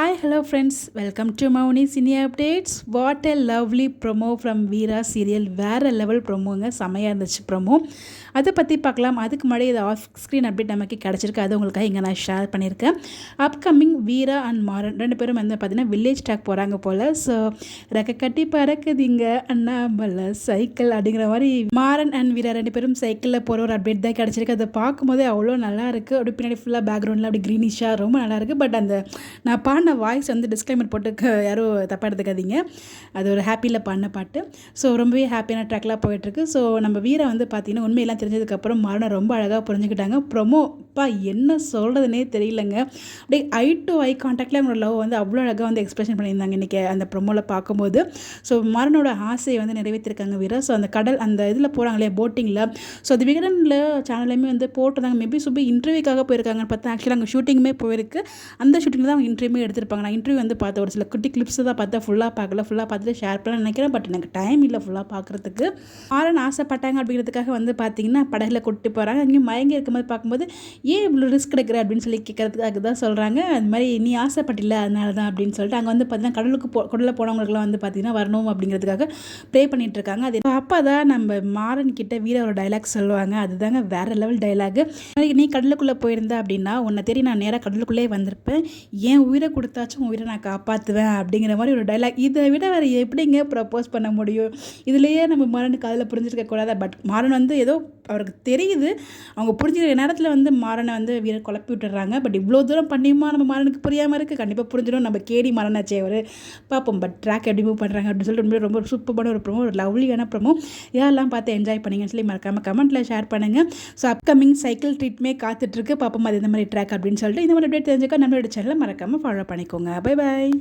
Hi, hello friends. Welcome to Mauni Cine Updates. What a lovely promo from Veera serial. வேறு level ப்ரோமோங்க, செமையாக இருந்துச்சு promo. அதை பற்றி பார்க்கலாம். அதுக்கு முன்னாடி இது ஆஃப் ஸ்க்ரீன் அப்டேட் நமக்கு கிடச்சிருக்கு. அது உங்களுக்காக இங்கே நான் ஷேர் பண்ணியிருக்கேன். அப்கமிங் வீரா அண்ட் மாறன் ரெண்டு பேரும் வந்து பார்த்திங்கன்னா வில்லேஜ் ட்ராக் போகிறாங்க போல். ஸோ ரெக்க கட்டி பறக்குதுங்க அண்ணாமலை சைக்கிள் அப்படிங்கிற மாதிரி மாறன் அண்ட் வீரா ரெண்டு பேரும் சைக்கிளில் போகிற ஒரு அப்டேட் தான் கிடச்சிருக்கு. அதை பார்க்கும்போதே அவ்வளோ நல்லா இருக்குது. அப்படி பின்னாடி ஃபுல்லாக பேக்ரவுண்டில் அப்படி க்ரீனிஷாக ரொம்ப நல்லா இருக்குது. பட் அந்த நான் பாடின வாய்ஸ் வந்து டிஸ்க்ளைமர் போட்டு யாரும் தப்பாக எடுத்துக்காதீங்க. அது ஒரு ஹாப்பியில் பாடின பாட்டு. ஸோ ரொம்பவே ஹாப்பியான ட்ராக்லாம் போயிட்டுருக்கு. ஸோ நம்ம வீரை வந்து பார்த்திங்கன்னா உண்மையெல்லாம் தெரிஞ்சதுக்கப்புறம் மாறனை ரொம்ப அழகாக புரிஞ்சுக்கிட்டாங்க. ப்ரொமோப்பா என்ன சொல்கிறதுனே தெரியலங்க. அப்படியே ஐ டு ஐ கான்டாக்டில் அவங்களோட லவ் வந்து அவ்வளோ அழகாக வந்து எக்ஸ்பிரஷன் பண்ணியிருந்தாங்க இன்றைக்கி அந்த ப்ரொமோவில் பார்க்கும்போது. ஸோ மாறனோட ஆசையை வந்து நிறைவேற்றிருக்காங்க வீரா. ஸோ அந்த கடல் அந்த இதில் போகிறாங்க இல்லையா போட்டிங்கில். ஸோ அது விகடனில் சேனல்லையுமே வந்து போட்டிருந்தாங்க. மேபி சுபி இன்டர்வியூக்காக போயிருக்காங்கன்னு பார்த்தா ஆக்சுவலாக அங்கே ஷூட்டிங்குமே போயிருக்கு. அந்த ஷூட்டிங்கில் தான் அவங்க இன்டர்வியூமே எடுத்திருப்பாங்க. நான் இன்டர்வியூ வந்து பார்த்தேன், ஒரு சில குட்டி கிளிப்ஸ் தான் பார்த்தேன், ஃபுல்லாக பார்க்கல. ஃபுல்லாக பார்த்துட்டு ஷேர் பண்ண நினைக்கிறேன். பட் எனக்கு டைம் இல்லை ஃபுல்லாக பார்க்குறதுக்கு. மாறன் ஆசைப்பட்டாங்க அப்படிங்கிறதுக்காக வந்து பார்த்திங்கன்னா படகுல கூப்பிட்டு போகிறாங்க. அங்கேயும் மயங்கி இருக்கும்போது பார்க்கும்போது ஏன் இவ்வளோ ரிஸ்க் எடுக்கிற அப்படின்னு சொல்லி கேட்குறதுக்காக தான் சொல்கிறாங்க. அது மாதிரி நீ ஆசைப்பட்டில்ல அதனால தான் அப்படின்னு சொல்லிட்டு அங்கே வந்து பார்த்திங்கன்னா கடலில் போனவங்களுக்குலாம் வந்து பார்த்திங்கன்னா வரணும் அப்படிங்கிறதுக்காக ப்ரே பண்ணிகிட்டு இருக்காங்க. அது அப்போ தான் நம்ம மாறன் கிட்ட வீர ஒரு டைலாக் சொல்லுவாங்க. அதுதாங்க வேறு லெவல் டைலாக். நீ கடலுக்குள்ளே போயிருந்தா அப்படின்னா உன்னை தெரியும் நான் நேராக கடலுக்குள்ளே வந்திருப்பேன், ஏன் உயிரை கொடுத்தாச்சும் உயிரை நான் காப்பாற்றுவேன் அப்படிங்கிற மாதிரி ஒரு டைலாக். இதை விட வேறு எப்படிங்க ப்ரப்போஸ் பண்ண முடியும்? இதுலேயே நம்ம மாறனுக்கு அதில் புரிஞ்சிருக்க கூடாது. பட் மாறன் வந்து ஏதோ அவருக்கு தெரியுது, அவங்க புரிஞ்சுக்கிற நேரத்தில் வந்து மாறனை வந்து வீரர் குழப்பி விட்டுறாங்க. பட் இவ்வளோ தூரம் பண்ணியுமா நம்ம மாறனுக்கு புரியாமல் இருக்குது? கண்டிப்பாக புரிஞ்சிடும். நம்ம கேடி மாறனாச்சே அவர் பார்ப்போம். பட் ட்ராக் எப்படி மூவ் பண்ணுறாங்க அப்படின்னு சொல்லிட்டு ரொம்ப சூப்பரான ஒரு ப்ரோமோ, ஒரு லவ்லியான ப்ரோமோ. யாரெல்லாம் பார்த்து என்ஜாய் பண்ணிங்கன்னு சொல்லி மறக்காமல் கமெண்ட்டில் ஷேர் பண்ணுங்கள். ஸோ அப்கமிங் சைக்கிள் ட்ரீட்மே காத்துட்ருக்கு. பார்ப்போம் அது இந்த மாதிரி ட்ராக் அப்படின்னு சொல்லிட்டு இந்த மாதிரி அப்டேட் தெரிஞ்சுக்க நம்மளோட சேனலை மறக்காமல் ஃபாலோ பண்ணிக்கோங்க. Bye bye.